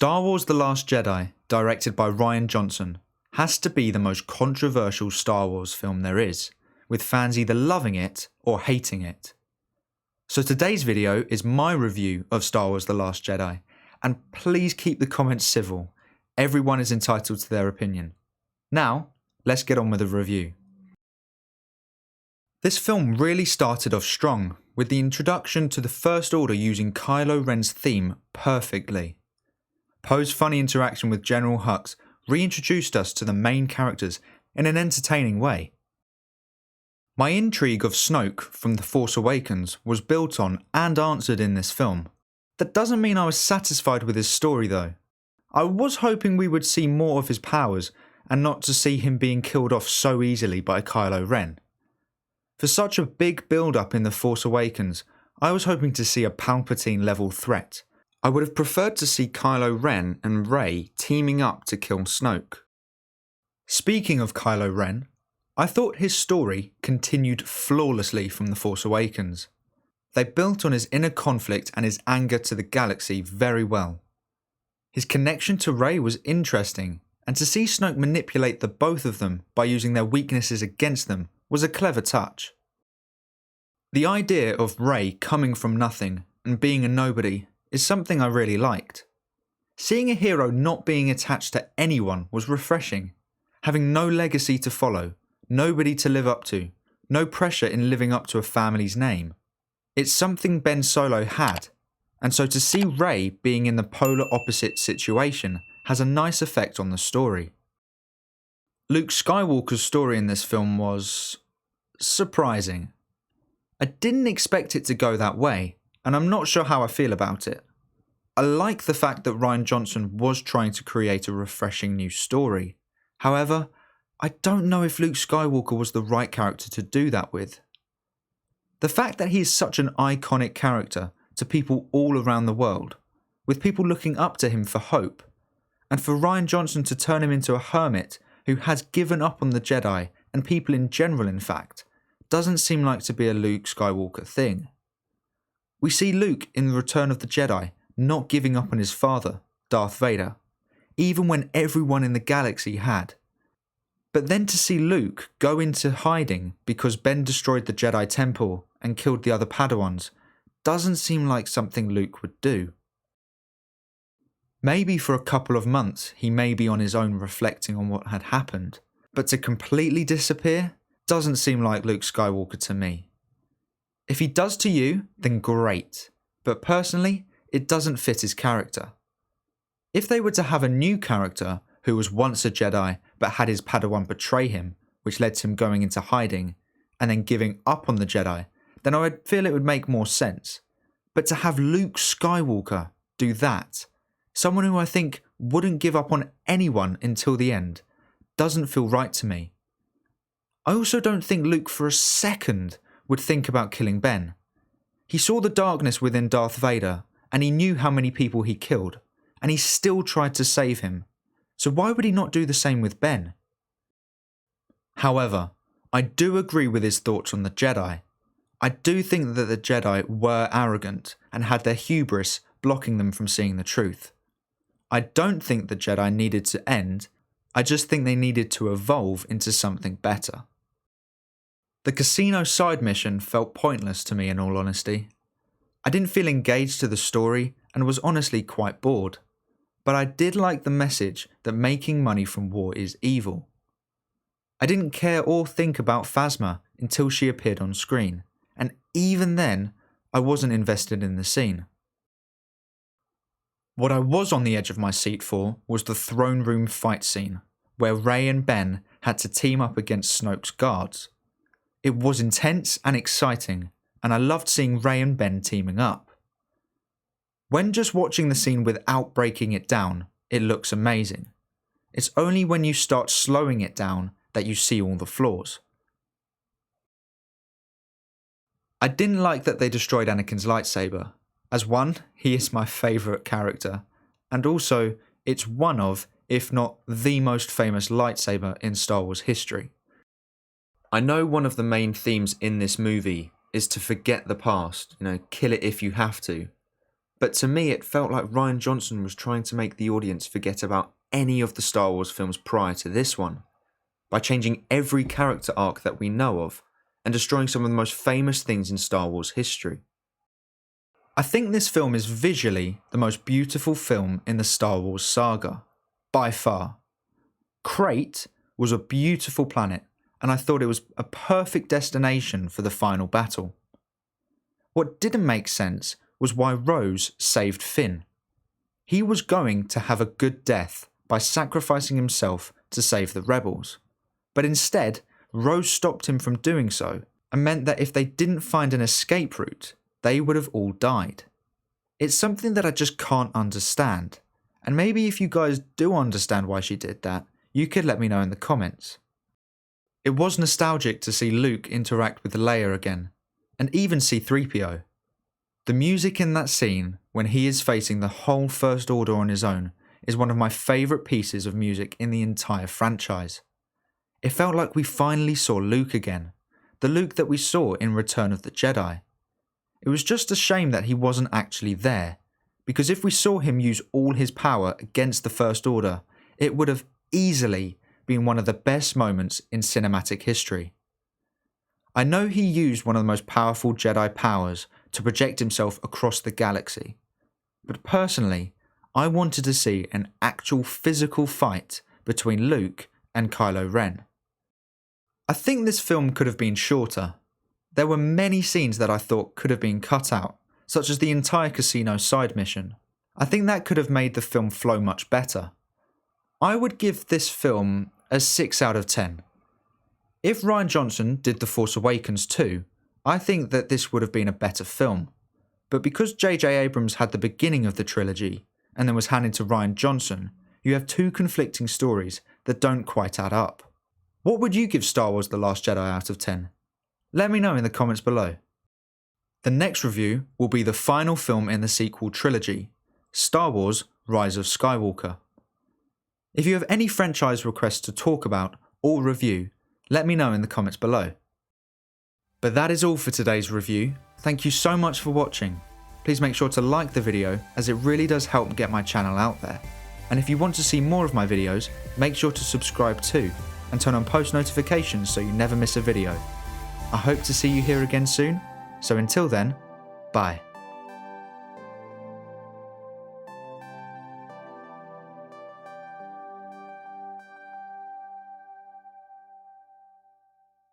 Star Wars The Last Jedi, directed by Rian Johnson, has to be the most controversial Star Wars film there is, with fans either loving it or hating it. So today's video is my review of Star Wars The Last Jedi, and please keep the comments civil. Everyone is entitled to their opinion. Now, let's get on with the review. This film really started off strong, with the introduction to the First Order using Kylo Ren's theme perfectly. Poe's funny interaction with General Hux reintroduced us to the main characters in an entertaining way. My intrigue of Snoke from The Force Awakens was built on and answered in this film. That doesn't mean I was satisfied with his story though. I was hoping we would see more of his powers and not to see him being killed off so easily by Kylo Ren. For such a big build-up in The Force Awakens, I was hoping to see a Palpatine-level threat. I would have preferred to see Kylo Ren and Rey teaming up to kill Snoke. Speaking of Kylo Ren, I thought his story continued flawlessly from The Force Awakens. They built on his inner conflict and his anger to the galaxy very well. His connection to Rey was interesting, and to see Snoke manipulate the both of them by using their weaknesses against them was a clever touch. The idea of Rey coming from nothing and being a nobody is something I really liked. Seeing a hero not being attached to anyone was refreshing, having no legacy to follow, nobody to live up to, no pressure in living up to a family's name. It's something Ben Solo had, and so to see Rey being in the polar opposite situation has a nice effect on the story. Luke Skywalker's story in this film was surprising. I didn't expect it to go that way, and I'm not sure how I feel about it. I like the fact that Rian Johnson was trying to create a refreshing new story. However, I don't know if Luke Skywalker was the right character to do that with. The fact that he is such an iconic character to people all around the world, with people looking up to him for hope, and for Rian Johnson to turn him into a hermit who has given up on the Jedi, and people in general in fact, doesn't seem like to be a Luke Skywalker thing. We see Luke in Return of the Jedi not giving up on his father, Darth Vader, even when everyone in the galaxy had. But then to see Luke go into hiding because Ben destroyed the Jedi Temple and killed the other Padawans doesn't seem like something Luke would do. Maybe for a couple of months he may be on his own reflecting on what had happened, but to completely disappear doesn't seem like Luke Skywalker to me. If he does to you, then great, but personally, it doesn't fit his character. If they were to have a new character who was once a Jedi but had his Padawan betray him, which led to him going into hiding, and then giving up on the Jedi, then I would feel it would make more sense. But to have Luke Skywalker do that, someone who I think wouldn't give up on anyone until the end, doesn't feel right to me. I also don't think Luke for a second would think about killing Ben. He saw the darkness within Darth Vader, and he knew how many people he killed, and he still tried to save him. So why would he not do the same with Ben? However, I do agree with his thoughts on the Jedi. I do think that the Jedi were arrogant and had their hubris blocking them from seeing the truth. I don't think the Jedi needed to end, I just think they needed to evolve into something better. The casino side mission felt pointless to me in all honesty. I didn't feel engaged to the story and was honestly quite bored. But I did like the message that making money from war is evil. I didn't care or think about Phasma until she appeared on screen, and even then, I wasn't invested in the scene. What I was on the edge of my seat for was the throne room fight scene, where Rey and Ben had to team up against Snoke's guards. It was intense and exciting, and I loved seeing Rey and Ben teaming up. When just watching the scene without breaking it down, it looks amazing. It's only when you start slowing it down that you see all the flaws. I didn't like that they destroyed Anakin's lightsaber. As one, he is my favourite character, and also it's one of, if not the most famous lightsaber in Star Wars history. I know one of the main themes in this movie is to forget the past, kill it if you have to. But to me, it felt like Rian Johnson was trying to make the audience forget about any of the Star Wars films prior to this one, by changing every character arc that we know of, and destroying some of the most famous things in Star Wars history. I think this film is visually the most beautiful film in the Star Wars saga, by far. Crate was a beautiful planet, and I thought it was a perfect destination for the final battle. What didn't make sense was why Rose saved Finn. He was going to have a good death by sacrificing himself to save the rebels, but instead Rose stopped him from doing so and meant that if they didn't find an escape route, they would have all died. It's something that I just can't understand, and maybe if you guys do understand why she did that, you could let me know in the comments. It was nostalgic to see Luke interact with Leia again, and even C-3PO. The music in that scene, when he is facing the whole First Order on his own, is one of my favourite pieces of music in the entire franchise. It felt like we finally saw Luke again, the Luke that we saw in Return of the Jedi. It was just a shame that he wasn't actually there, because if we saw him use all his power against the First Order, it would have easily been one of the best moments in cinematic history. I know he used one of the most powerful Jedi powers to project himself across the galaxy, but personally, I wanted to see an actual physical fight between Luke and Kylo Ren. I think this film could have been shorter. There were many scenes that I thought could have been cut out, such as the entire casino side mission. I think that could have made the film flow much better. I would give this film a 6 out of 10. If Rian Johnson did The Force Awakens too, I think that this would have been a better film. But because J.J. Abrams had the beginning of the trilogy, and then was handed to Rian Johnson, you have two conflicting stories that don't quite add up. What would you give Star Wars The Last Jedi out of 10? Let me know in the comments below. The next review will be the final film in the sequel trilogy, Star Wars Rise of Skywalker. If you have any franchise requests to talk about or review, let me know in the comments below. But that is all for today's review. Thank you so much for watching. Please make sure to like the video, as it really does help get my channel out there. And if you want to see more of my videos, make sure to subscribe too, and turn on post notifications so you never miss a video. I hope to see you here again soon, so until then, bye.